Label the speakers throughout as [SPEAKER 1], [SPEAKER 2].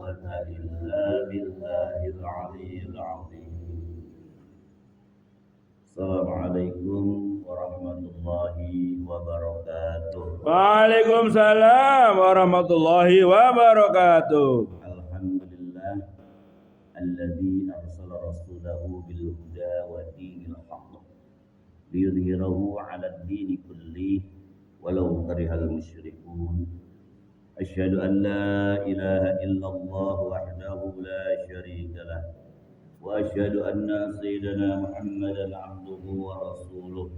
[SPEAKER 1] إلا بالله العلي العظيم. السلام عليكم ورحمة الله وبركاته.
[SPEAKER 2] Waalaikumsalam warahmatullahi wabarakatuh.
[SPEAKER 1] الحمد لله الذي أرسل رسوله بالهدى ودين الحق ليظهره على الدين كله ولو كره المشركون. أشهد أن لا إله إلا الله وحده لا شريك له وأشهد أن سيدنا محمدا عبده ورسوله.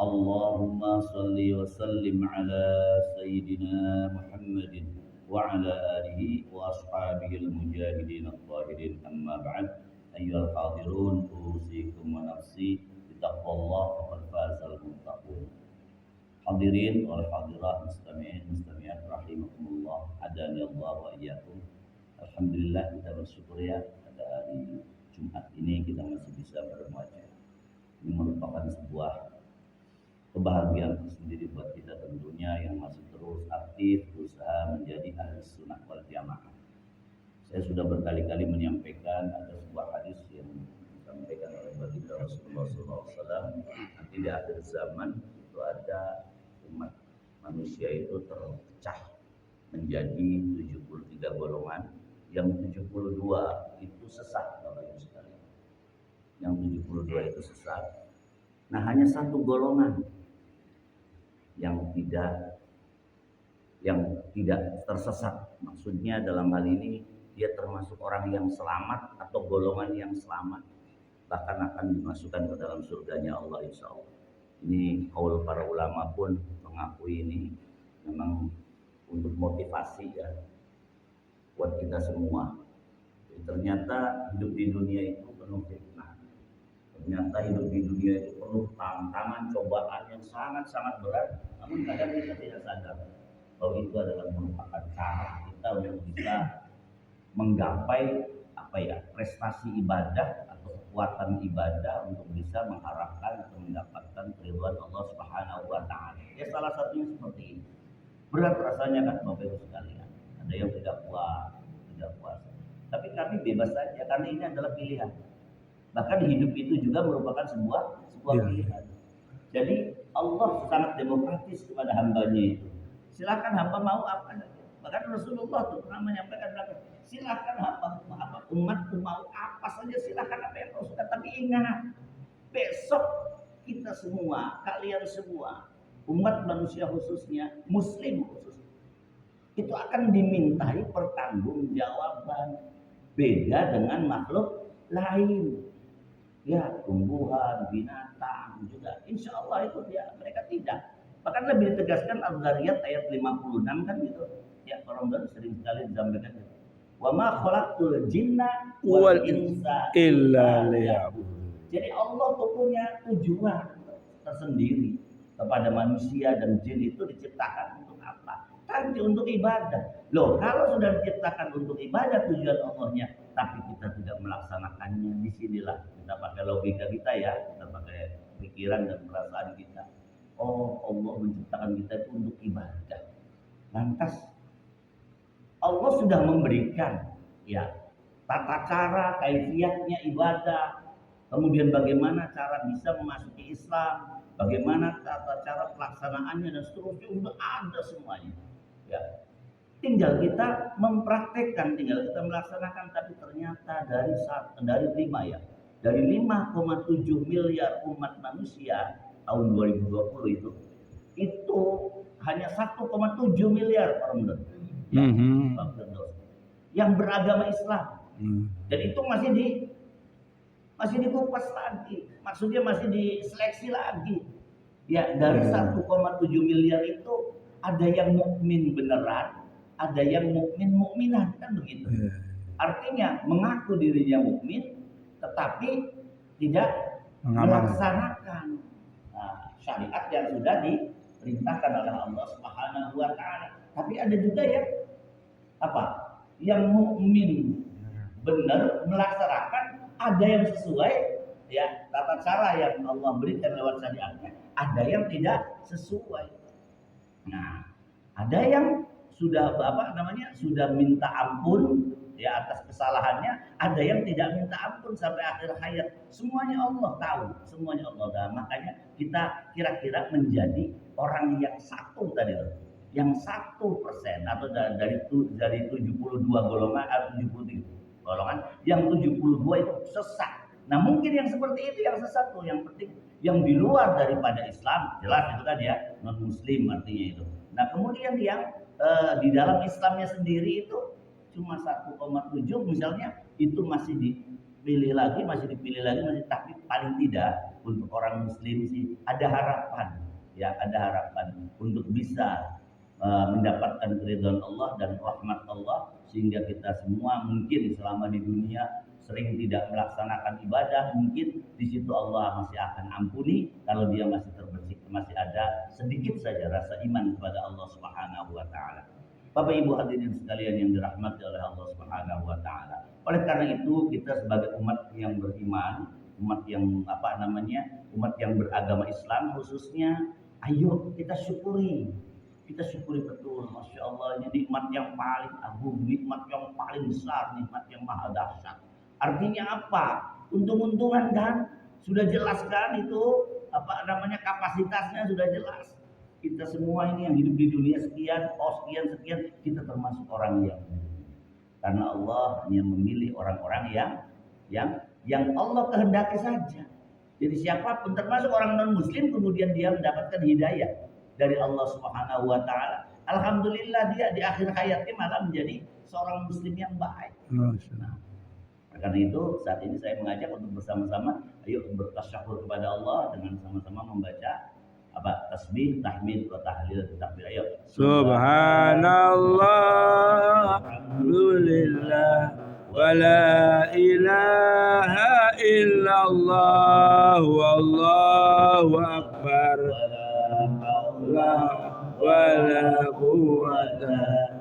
[SPEAKER 1] اللهم صل وسلم على سيدنا محمد وعلى آله وأصحابه المجاهدين الطاهرين. أما بعد أيها الحاضرون أوصيكم ونفسي بتقوى الله فقد فاز المتقون. Hadirin wal hadirat, mustami'in mustami'at rahimakumullah, hadani Allah wa iyyakum. Alhamdulillah, kita bersyukur ya pada hari Jumat ini kita masih bisa bermuajah. Ini merupakan sebuah kebahagiaan tersendiri buat kita tentunya yang masih terus aktif berusaha menjadi ahli sunnah wal jamaah. Saya sudah berkali-kali menyampaikan ada sebuah hadis yang disampaikan oleh baginda Rasulullah SAW. Nanti di akhir zaman itu ada umat manusia itu terpecah menjadi 73 golongan, yang 72 itu sesat Bapak Ibu sekalian. Yang 72 itu sesat. Nah, hanya satu golongan yang tidak tersesat. Maksudnya dalam hal ini dia termasuk orang yang selamat atau golongan yang selamat, bahkan akan dimasukkan ke dalam surganya Allah insya Allah. Ini kaul para ulama pun mengakui ini memang untuk motivasi ya buat kita semua. Jadi, ternyata hidup di dunia itu penuh fitnah. Ternyata hidup di dunia itu penuh tantangan, cobaan yang sangat-sangat berat. Namun kadang kita tidak sadar bahwa itu adalah merupakan cara kita untuk bisa menggapai prestasi ibadah atau kekuatan ibadah untuk bisa mengharapkan atau mendapatkan keridhaan Allah Subhanahu wa taala. Ya, salah satunya seperti ini. Berat rasanya kan Bapak Ibu sekalian. Ada yang tidak puas. Tapi kami bebas saja karena ini adalah pilihan. Bahkan hidup itu juga merupakan sebuah pilihan. Jadi Allah sangat demokratis kepada hambanya itu. Silakan hamba mau apa saja. Bahkan Rasulullah tuh pernah menyampaikan silakan hamba umatku mau apa saja, silakan apa yang kau suka. Tapi ingat, besok kita semua, kalian semua, umat manusia khususnya, muslim khususnya, itu akan dimintai pertanggungjawaban. Beda dengan makhluk lain. Ya, tumbuhan, binatang juga. Insya Allah itu mereka tidak. Bahkan lebih ditegaskan Al-Zariyat ayat 56 kan gitu. Ya, Ramadan sering sekali disampaikan gitu. Wa ma khalaqtul jinna wal insa illa liya'budun. Jadi Allah tuh punya tujuan tersendiri kepada manusia dan jin itu diciptakan untuk apa? Tadi untuk ibadah. Loh, kalau sudah diciptakan untuk ibadah tujuan Allahnya, tapi kita tidak melaksanakannya, disinilah kita pakai logika kita ya, kita pakai pikiran dan perasaan kita. Oh, Allah menciptakan kita itu untuk ibadah. Lantas Allah sudah memberikan ya tata cara, kaifiatnya ibadah, kemudian bagaimana cara bisa memasuki Islam, bagaimana tata cara pelaksanaannya dan seterusnya sudah ada semuanya. Ya, tinggal kita mempraktekkan, tinggal kita melaksanakan. Tapi ternyata dari 5,7 miliar umat manusia tahun 2020 itu hanya 1,7 miliar orang yang beragama Islam. Dan itu masih dikupas lagi, maksudnya masih diseleksi lagi. Ya, dari 1,7 miliar itu ada yang mukmin beneran, ada yang mukminat kan begitu. Artinya mengaku dirinya mukmin tetapi tidak melaksanakan syariat yang sudah diperintahkan oleh Allah Subhanahu wa taala. Tapi ada juga yang mukmin benar melaksanakan, ada yang sesuai ya tata cara yang Allah berikan lewat syariatnya, ada yang tidak sesuai. Nah, ada yang sudah apa namanya sudah minta ampun ya atas kesalahannya, ada yang tidak minta ampun sampai akhir hayat. Semuanya Allah tahu, semuanya Allah tahu. Makanya kita kira-kira menjadi orang yang satu tadi loh, yang 1% atau dari 72 golongan atau 73 golongan, yang 72 itu sesat. Nah mungkin yang seperti itu yang sesat tuh, yang penting yang di luar daripada Islam jelas itu kan ya, non Muslim artinya itu. Nah kemudian yang di dalam Islamnya sendiri itu cuma 1,7 misalnya, itu masih dipilih lagi, masih tapi paling tidak untuk orang Muslim sih ada harapan ya, ada harapan untuk bisa mendapatkan keridhaan Allah dan rahmat Allah, sehingga kita semua mungkin selama di dunia sering tidak melaksanakan ibadah, mungkin di situ Allah masih akan ampuni kalau dia masih terbersih, masih ada sedikit saja rasa iman kepada Allah Subhanahu wa taala. Bapak Ibu hadirin sekalian yang dirahmati oleh Allah Subhanahu wa taala. Oleh karena itu kita sebagai umat yang beriman, umat yang umat yang beragama Islam khususnya, ayo kita syukuri. Kita syukuri betul, Masya Allah, ini nikmat yang paling agung, nikmat yang paling besar, nikmat yang maha dahsyat. Artinya apa? Untung-untungan kan? Sudah jelas kan itu kapasitasnya sudah jelas. Kita semua ini yang hidup di dunia sekian, sekian, kita termasuk orang yang, karena Allah hanya memilih orang-orang yang Allah kehendaki saja. Jadi siapapun termasuk orang non-muslim kemudian dia mendapatkan hidayah dari Allah Subhanahu wa taala. Alhamdulillah dia di akhir hayatnya malah menjadi seorang muslim yang baik. Nah, karena itu saat ini saya mengajak untuk bersama-sama ayo bertasyahur kepada Allah dengan sama-sama membaca tasbih, tahmid, wa tahlil, takbir. Ayo.
[SPEAKER 2] Subhanallah, alhamdulillah, wa la ilaha illallah, wallahu akbar, wala quwwata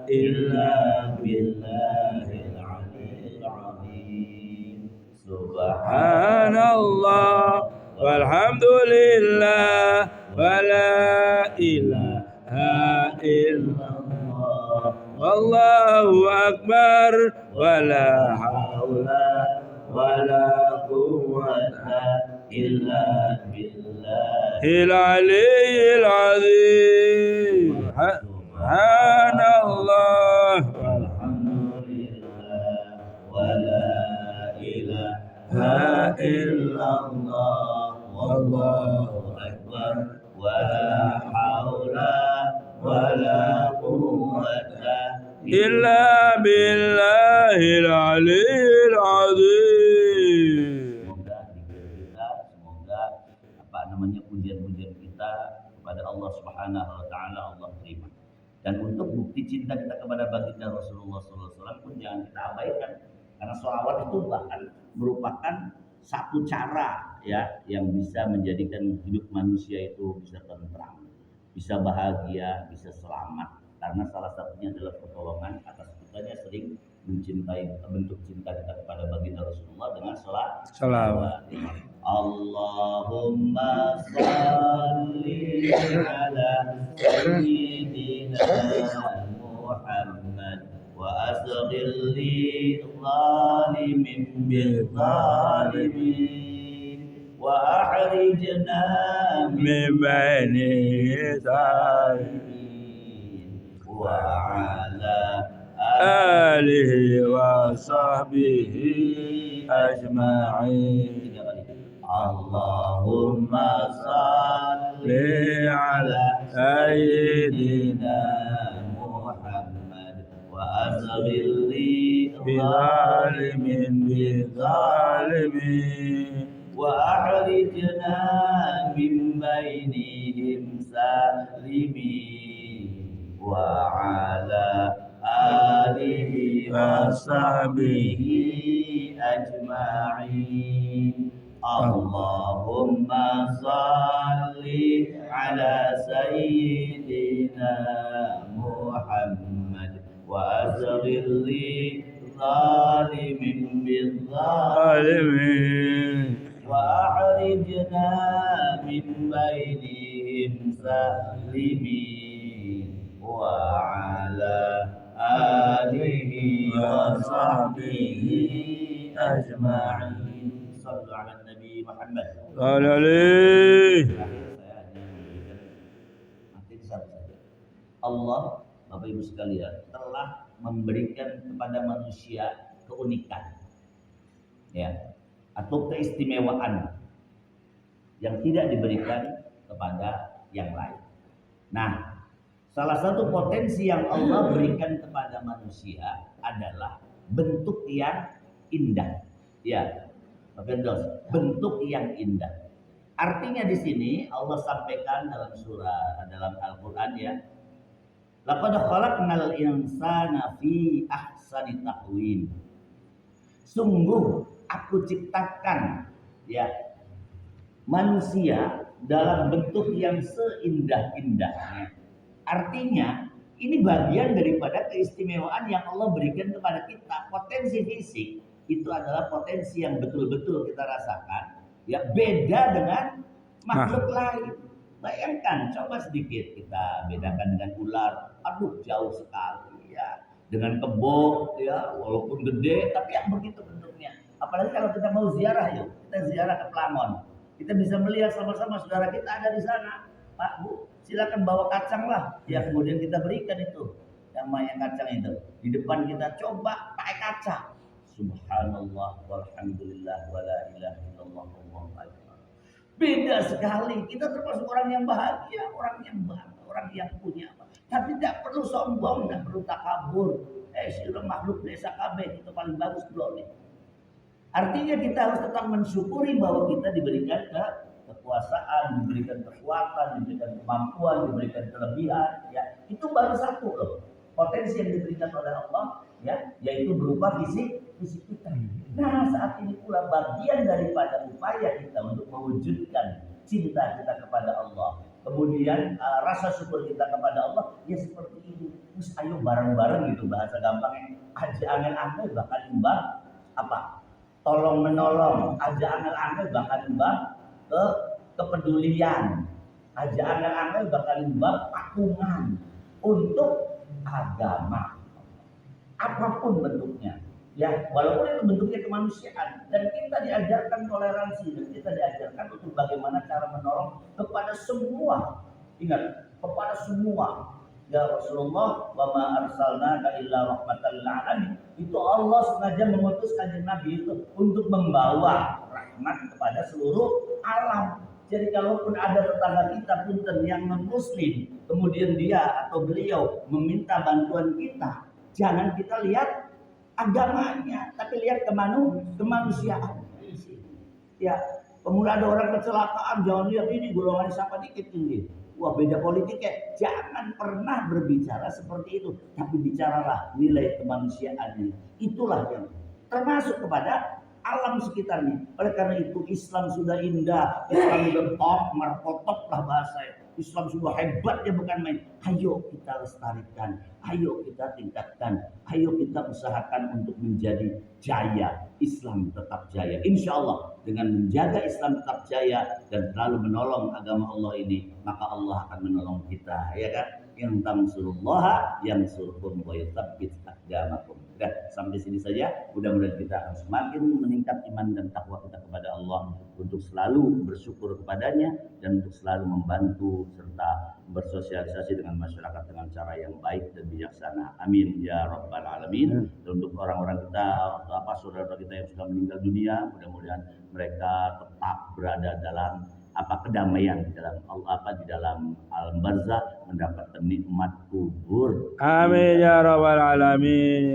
[SPEAKER 2] illa billahil aliyyil azim. Subhanallah walhamdulillah wala ilaha illallah, wallahu akbar, wala haula wala quwwata illa billahil aliyyil azim. Subhanallah walhamdulillah wala ilaha illallah, wallahu akbar, wala haula wala quwwata illa billahil aliyyil azim.
[SPEAKER 1] Semoga pujian-pujian kita kepada Allah Subhanahu wa taala Allah terima. Dan untuk bukti cinta kita kepada baginda Rasulullah SAW pun jangan kita abaikan, karena sholawat itu bahkan merupakan satu cara ya yang bisa menjadikan hidup manusia itu bisa tentram, bisa bahagia, bisa selamat. Karena salah satunya adalah pertolongan atas kitanya sering mencintai, bentuk cinta kita kepada baginda Rasulullah dengan sholawat. Allahumma salli ala sayyidina Muhammad wa asghil li zalimin bil zalimin wa ahrijna
[SPEAKER 2] min baini
[SPEAKER 1] wa ala
[SPEAKER 2] alihi wa sahbihi ajma'in.
[SPEAKER 1] Allahumma salli ala sayyidina Muhammad wa asghil li zalimin bi zalimin wa ahrijna min bainihim salimin wa ala alihi wa sahbihi ajma'in. Allahumma salli ala sayyidina Muhammad wa asghil li zalimin bil zalimin wa ahrijna min bainihim salimin wa wa ala alihi wa sahbihi ajma'in. Sallu ala Nabi Muhammad.
[SPEAKER 2] Alaihi.
[SPEAKER 1] Terakhir saya hanya memberikan nanti satu saja. Allah, Bapak Ibu sekalian, telah memberikan kepada manusia keunikan, ya, atau keistimewaan yang tidak diberikan kepada yang lain. Nah, salah satu potensi yang Allah berikan kepada manusia adalah bentuk yang indah, ya, bentuk yang indah. Artinya di sini Allah sampaikan dalam Al-Qur'an, ya, laqad khalaqnal insana fi ahsani taqwim. Sungguh aku ciptakan, ya, manusia dalam bentuk yang seindah-indahnya. Artinya ini bagian daripada keistimewaan yang Allah berikan kepada kita. Potensi fisik itu adalah potensi yang betul-betul kita rasakan, ya, beda dengan makhluk lain. Bayangkan, coba sedikit kita bedakan dengan ular, aduh jauh sekali, ya. Dengan kebo, ya, walaupun gede tapi yang begitu bentuknya. Apalagi kalau kita mau ziarah, yuk kita ziarah ke Plangon, kita bisa melihat sama-sama saudara kita ada di sana. Pak, Bu, silakan bawa kacang lah, ya, kemudian kita berikan itu yang kacang itu di depan kita, coba pakai kaca. Subhanallah walhamdulillah wala ilaha illallah wallahu akbar. Beda sekali. Kita termasuk orang yang bahagia, orang yang bangga, orang yang punya apa. Tapi tidak perlu sombong, tidak perlu takabur. Sudah makhluk desa KB itu paling bagus belum nih. Artinya kita harus tetap mensyukuri bahwa kita diberikan kekuasaan, diberikan kekuatan, diberikan kemampuan, diberikan kelebihan, ya. Itu baru satu loh potensi yang diberikan oleh Allah, ya, yaitu berupa fisik kita. Nah, saat ini pula bagian daripada upaya kita untuk mewujudkan cinta kita kepada Allah, kemudian rasa syukur kita kepada Allah, ya seperti ini. Terus ayo bareng-bareng gitu, bahasa gampangnya, aja angel-angel bahkan imbang apa? Tolong menolong, aja angel-angel bahkan imbang kepedulian, aja angel-angel bahkan imbang patungan untuk agama apapun bentuknya, ya, walaupun itu bentuknya kemanusiaan. Dan kita diajarkan toleransi, dan kita diajarkan untuk bagaimana cara menolong kepada semua. Ingat, kepada semua. Ya Rasulullah, wa ma arsalnaka illa rahmatan lil alamin. Itu Allah sengaja mengutus kanjeng Nabi itu untuk membawa rahmat kepada seluruh alam. Jadi kalaupun ada tetangga kita punten yang non-muslim, kemudian dia atau beliau meminta bantuan kita, jangan kita lihat agamanya, tapi lihat kemanusiaan. Ya, kemudian ada orang kecelakaan, jangan lihat ini golongan siapa dikit ini. Wah, beda politiknya. Jangan pernah berbicara seperti itu, tapi bicaralah nilai kemanusiaannya. Itulah yang termasuk kepada alam sekitarnya. Oleh karena itu Islam sudah indah, Islam sudah top, markotop lah bahasa. Islam sudah hebatnya bukan main. Ayo kita lestarikan, ayo kita tingkatkan, ayo kita usahakan untuk menjadi jaya. Islam tetap jaya. Insya Allah dengan menjaga Islam tetap jaya dan selalu menolong agama Allah ini, maka Allah akan menolong kita, ya kan? Yang tansurullaha yang surkum wa yuthabbit aqdamakum. Sudah sampai sini saja. Mudah-mudahan kita akan semakin meningkat iman dan takwa kita kepada Allah, untuk selalu bersyukur kepadanya dan untuk selalu membantu serta bersosialisasi dengan masyarakat dengan cara yang baik dan bijaksana. Amin ya rabbal alamin. Dan untuk orang-orang kita, saudara-saudara kita yang sudah meninggal dunia, mudah-mudahan mereka tetap berada dalam kedamaian di dalam di dalam alam barzakh, mendapatkan nikmat kubur.
[SPEAKER 2] Amin ya rabbal alamin.